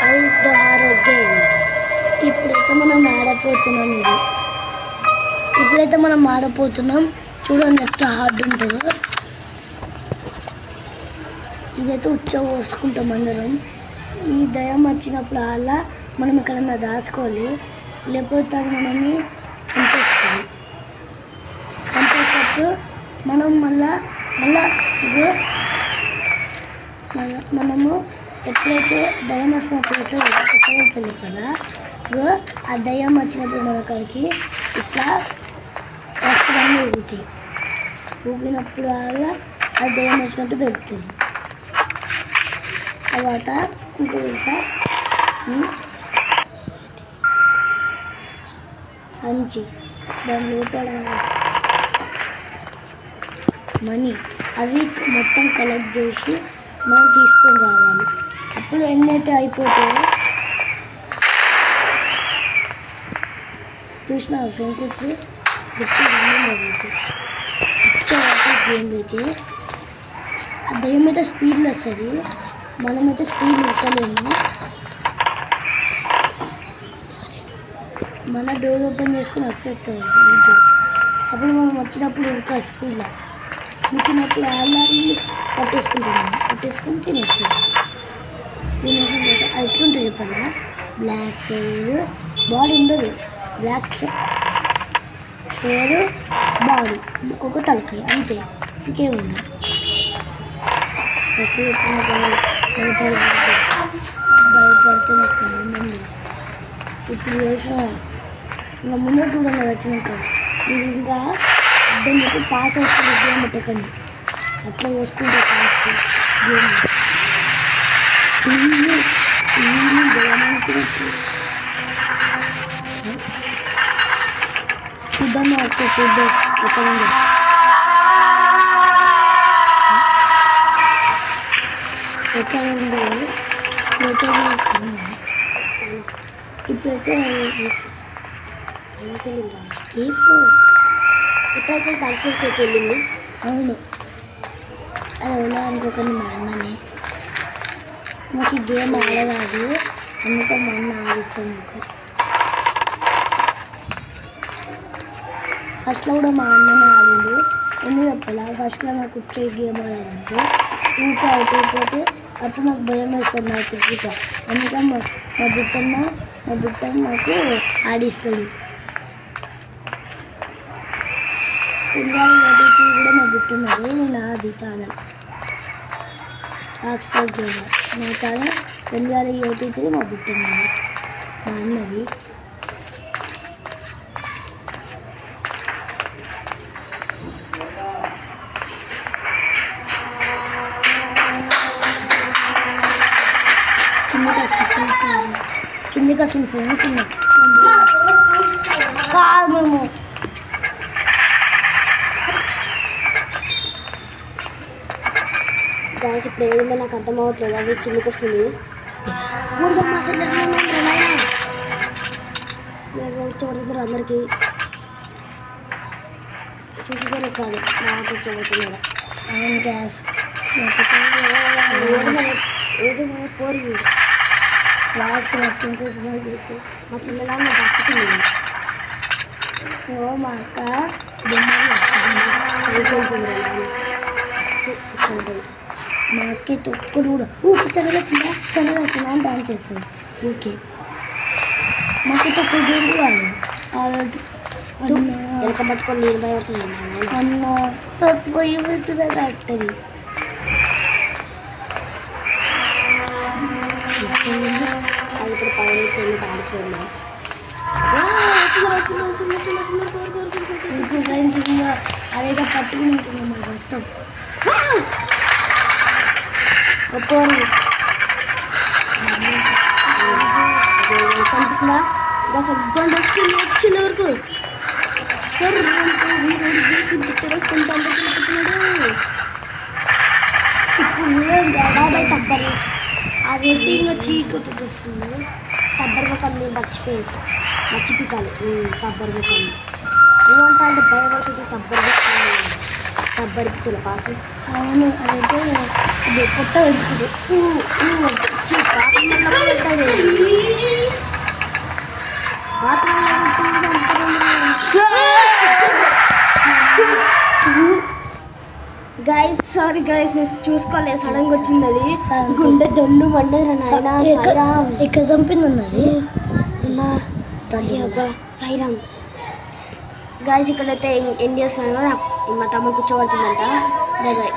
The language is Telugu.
Ice the horror game. ఇప్పుడైతే మనం ఆడపోతున్నాం. చూడండి ఎంత హార్డ్ ఉంటుందో. ఇదైతే పోసుకుంటాం అందరం. ఈ దయ్యం వచ్చినప్పుడు అలా మనం ఎక్కడన్నా దాచుకోవాలి, లేకపోతే అది మనల్ని చంపేసినప్పుడు మనం మళ్ళా ఇగో మనము ఎప్పుడైతే దయ్యం వచ్చినప్పుడు ఎక్కడైతే కదా ఇగో ఆ దయ్యం వచ్చినప్పుడు మన కాడికి ఇట్లా వస్త్రాన్ని ఊగుతాయి. ఊగినప్పుడు అలా ఆ దయ్యం వచ్చినట్టు దొరుకుతుంది. తర్వాత ఇంకో తెలుసా, సంచి, దాని లోపల మనీ అవి మొత్తం కలెక్ట్ చేసి మనం తీసుకొని రావాలి. అప్పుడు ఎన్నైతే అయిపోతాయో చూసిన ఫ్రెండ్స్. ఇప్పుడు గేమ్ అయితే ఆ దయ్యం అయితే స్పీడ్లో వస్తుంది, మనమైతే స్పీడ్ ఎక్కలేము. మన డోర్ ఓపెన్ చేసుకుని వస్తుంది ఈజీ. అప్పుడు మనం వచ్చినప్పుడు ఇంకా స్పీడ్లో ముట్టినప్పుడు అలాగే పట్టేసుకుని తినేస్తుంది. అది ఎట్లుంటుంది చెప్పండి, బ్లాక్ హెయిర్ బాడీ ఉండదు, బ్లాక్ హెయిర్ బాడీ, ఒక తలకాయ అంతే, ఇంకేముంది. ఫస్ట్ భయపడితే నాకు సంబంధం లేదు. ఇప్పుడు చేసిన ఇంకా ముందు చూడండి వచ్చినాక మీరు ఇంకా మీకు పాస్ వస్తుంది. గేమ్ పెట్టకండి, అట్లా పోసుకుంటే పాస్ గేమ్ చూద్దాం. ఒకసారి చూద్దాం ఎక్కడ ఉంది. ఎక్కడ ఉందో ఇప్పుడైతే ఎప్పుడైతే తలఫోర్కి వెళ్ళింది. అవును, అది ఎవరో అనుకోకండి, మా అన్ననే. నాకు ఈ గేమ్ ఆడరాదు, అందుకే మా అన్న ఆడిస్తాను నాకు. ఫస్ట్లో కూడా మా అన్ననే ఆడింది. ఎందుకు చెప్పాలా, ఫస్ట్లో నాకు వచ్చే గేమ్ ఆడాలంటే ఇంకా అవుట్ అయిపోతే అప్పుడు నాకు భయం వేస్తుంది నాకు తిరుగుతా. అందుకే మా బుట్టన్న నాకు ఆడిస్తాడు. బెంగాలీ ఓటీటీ కూడా మా బుట్టున్నది, నాది ఛానల్ రాక్ స్టార్ గేమర్. నా ఛానల్ బెంగాలీ ఓటీటీ మా బుట్టున్నది, మా అన్నది. కిందికి వచ్చిన ఫ్రెండ్స్ ఉన్నాయి కాదు మేము గాయస్. ఇప్పుడు ఏమైందో నాకు అర్థం అవ్వట్లేదు, అది కిందికి వస్తుంది. చూడదు అందరికీ చూసుకొని కాదు నాకు చూడలేదు. అవును గ్యాస్ పోరి లాస్ట్ అయితే మా చిన్నదాన్ని దక్కుతుంది. ఓ మా అక్క మా అక్క తొక్కుడు కూడా ఊకే చల్లగా వచ్చిందా అని డాన్స్ చేస్తుంది. ఊకే మా అక్క తొక్కుడు గేమ్ కూడా ఆడదు. వెనక పట్టుకొని నేను భయపడుతున్నాను అన్న పోయి వెళ్తుందా కట్టది. అది ఇప్పుడు పైన డాన్స్ అదేగా పట్టుకుని ఉంటుంది మా మొత్తం కనిపిస్తుందా. ఇంకా సగ్గం వచ్చిన వరకు సార్ వేసుకుంటాడు. ఇప్పుడు టబ్బర్ అది చీకటి వస్తుంది. టబ్బర్ ముఖం నేను మర్చిపోతాను. టబ్బర్ ముఖం ఏమంటా అంటే భయపడుతుంది. టబ్బర్ తులపాసు. అవును, అదైతే ఇది కొత్త పెంచుతుంది. గైస్ సారీ గైస్ చూసుకోలేదు, సడన్గా వచ్చింది అది. గుండె దొల్లు మండదు సాయిరామ్. ఎక్కడ చంపింది ఉన్నది సాయిరామ్. గైస్ ఇక్కడైతే ఏం చేస్తున్నాను, మా తమ్ముడు కూర్చోబడుతుందంట. Bye bye.